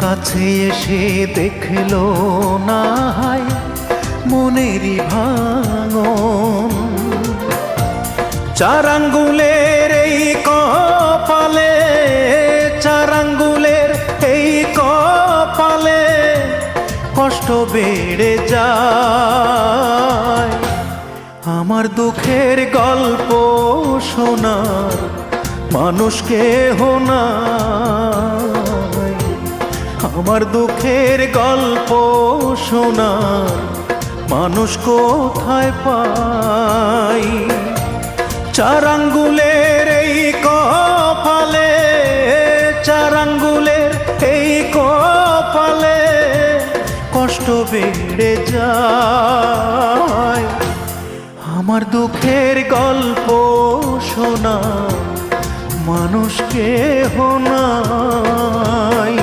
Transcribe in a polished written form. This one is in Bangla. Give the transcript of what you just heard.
কাছে এসে দেখলো না হয় মনেরই ভাঙন। চার আঙ্গুলের এই কপালে, চার আঙ্গুলের এই কপালে কষ্ট বেড়ে যায়। আমার দুঃখের গল্প শোনার মানুষ কেহ নাই, আমার দুঃখের গল্প শোনার মানুষ কোথায় পাই। চার আঙ্গুলের এই কপালে, চার আঙ্গুলের এই কপালে কষ্ট বেড়ে যায়। আমার দুঃখের গল্প শোনা মানুষ কেহ নাই।